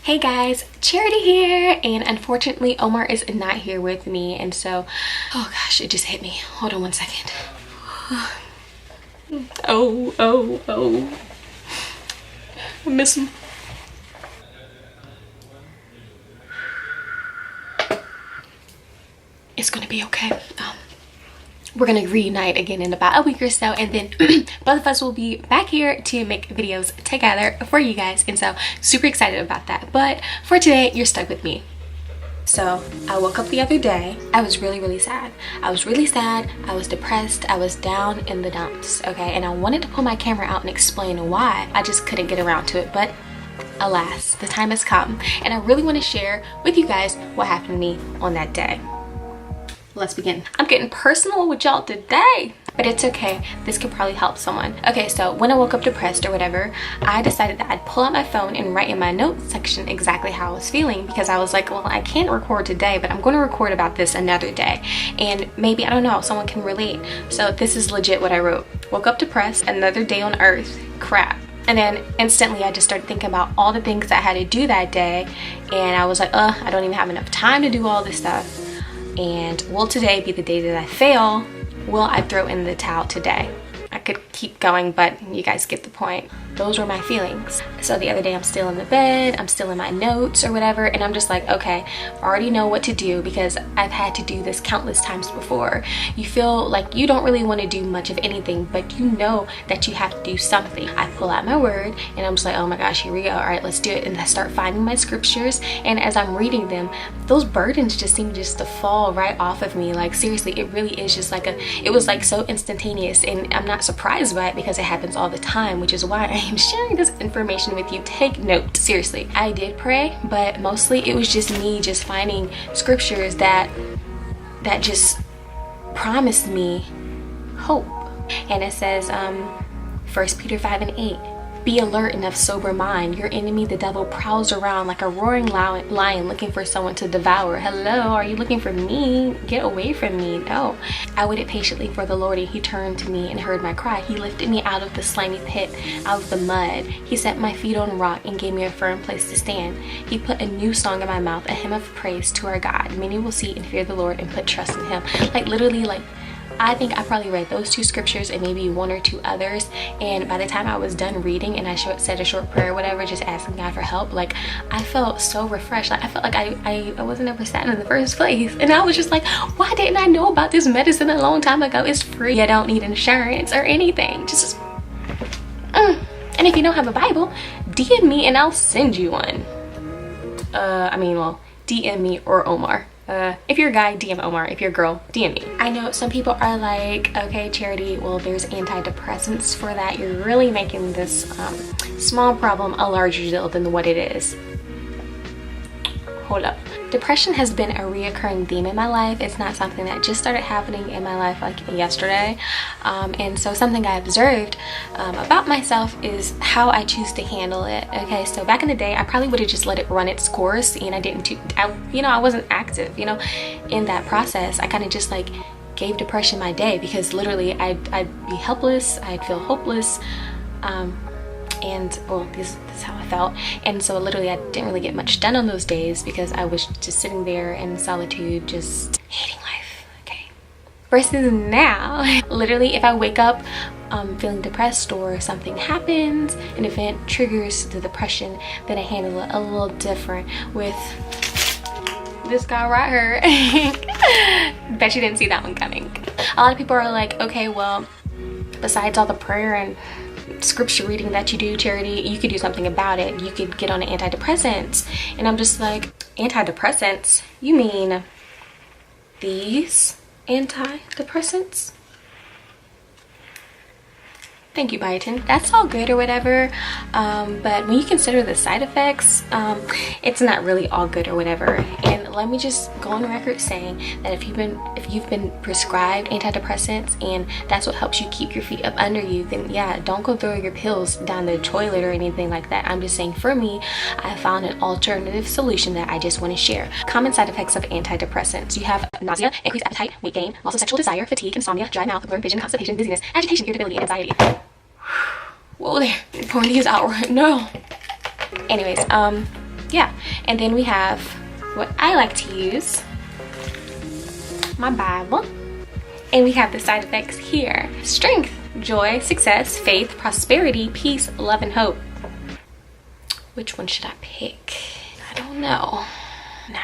Hey guys, Charity here, and unfortunately Omar is not here with me, and so, oh gosh, it just hit me. Hold on one second. Oh. I miss him. It's gonna be okay. We're gonna reunite again in about a week or so, and then both of us will be back here to make videos together for you guys, and so super excited about that. But for today, you're stuck with me. So I woke up the other day. I was really sad. I was really sad. I was depressed. I was down in the dumps, okay? And I wanted to pull my camera out and explain why. I just couldn't get around to it, but alas, the time has come, and I really want to share with you guys what happened to me on that day. Let's begin. I'm getting personal with y'all today, but it's okay. This could probably help someone. Okay, so when I woke up depressed or whatever, I decided that I'd pull out my phone and write in my notes section exactly how I was feeling, because I was like, well, I can't record today, but I'm going to record about this another day, and maybe, I don't know, someone can relate. So this is legit what I wrote. Woke up depressed, another day on earth, crap. And then instantly I just started thinking about all the things I had to do that day, and I was like, I don't even have enough time to do all this stuff. And will today be the day that I fail? Will I throw in the towel today? I could keep going, but you guys get the point. Those were my feelings. So the other day I'm still in the bed, I'm still in my notes or whatever, and I'm just like, okay, I already know what to do because I've had to do this countless times before. You feel like you don't really want to do much of anything, but you know that you have to do something. I pull out my word and I'm just like, oh my gosh, here we go. All right, let's do it. And I start finding my scriptures, and as I'm reading them, those burdens just seem just to fall right off of me. Like seriously, it really is just like it was like so instantaneous, and I'm not surprised by it because it happens all the time, which is why I am sharing this information with you. Take note. Seriously, I did pray, but mostly it was just me just finding scriptures that just promised me hope. And it says 1 Peter 5:8, be alert and of sober mind. Your enemy, the devil, prowls around like a roaring lion looking for someone to devour. Hello, are you looking for me? Get away from me. No. I waited patiently for the Lord, and he turned to me and heard my cry. He lifted me out of the slimy pit, out of the mud. He set my feet on rock and gave me a firm place to stand. He put a new song in my mouth, a hymn of praise to our God. Many will see and fear the Lord and put trust in him. Like literally, like I think I probably read those two scriptures and maybe one or two others, and by the time I was done reading and I said a short prayer or whatever, just asking God for help, like I felt so refreshed. Like I felt like I wasn't ever sad in the first place, and I was just like, why didn't I know about this medicine a long time ago? It's free. I don't need insurance or anything. Just and if you don't have a Bible, DM me and I'll send you one. DM me or Omar. If you're a guy, DM Omar. If you're a girl, DM me. I know some people are like, okay, Charity, well, there's antidepressants for that. You're really making this small problem a larger deal than what it is. Hold up. Depression has been a reoccurring theme in my life. It's not something that just started happening in my life like yesterday. And so something I observed about myself is how I choose to handle it. Okay, so back in the day, I probably would have just let it run its course, and I wasn't active, in that process. I kind of just like gave depression my day, because literally I'd be helpless, I'd feel hopeless. And well, this is how I felt, and so literally I didn't really get much done on those days because I was just sitting there in solitude, just hating life. Okay, versus now, literally if I wake up feeling depressed or something happens, an event triggers the depression, then I handle it a little different with this guy right here. Bet you didn't see that one coming. A lot of people are like, okay, well, besides all the prayer and scripture reading that you do, Charity, you could do something about it. You could get on antidepressants. And I'm just like, antidepressants? You mean these antidepressants? Thank you, biotin. That's all good or whatever, but when you consider the side effects, it's not really all good or whatever. And let me just go on record saying that if you've been prescribed antidepressants and that's what helps you keep your feet up under you, then yeah, don't go throw your pills down the toilet or anything like that. I'm just saying, for me, I found an alternative solution that I just want to share. Common side effects of antidepressants: you have nausea, increased appetite, weight gain, loss of sexual desire, fatigue, insomnia, dry mouth, blurred vision, constipation, dizziness, agitation, irritability, and anxiety. Whoa there, pouring these out right now. Anyways, yeah, and then we have what I like to use, my Bible, and we have the side effects here: strength, joy, success, faith, prosperity, peace, love, and hope. Which one should I pick? I don't know. No.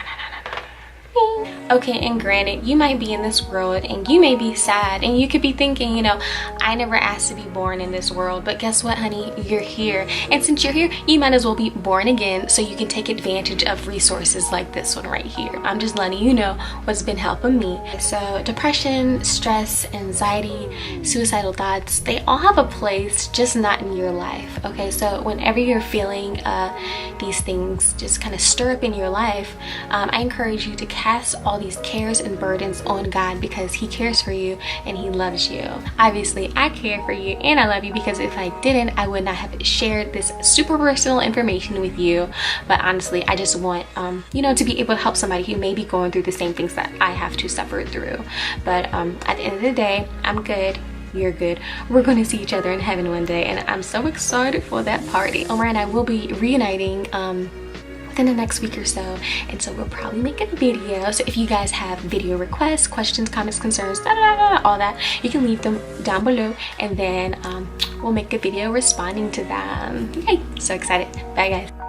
Okay, and granted, you might be in this world and you may be sad and you could be thinking, you know, I never asked to be born in this world, but guess what, honey? You're here, and since you're here, you might as well be born again so you can take advantage of resources like this one right here. I'm just letting you know what's been helping me. So depression, stress, anxiety, suicidal thoughts, they all have a place, just not in your life. Okay, so whenever you're feeling these things just kind of stir up in your life, I encourage you to cast all these cares and burdens on God, because he cares for you and he loves you. Obviously, I care for you and I love you, because if I didn't, I would not have shared this super personal information with you. But honestly, I just want you know, to be able to help somebody who may be going through the same things that I have to suffer through. But at the end of the day, I'm good, you're good, we're going to see each other in heaven one day, and I'm so excited for that party. Omar and I will be reuniting within the next week or so, and so we'll probably make a video. So if you guys have video requests, questions, comments, concerns, all that, you can leave them down below, and then we'll make a video responding to them. Yay, so excited. Bye guys.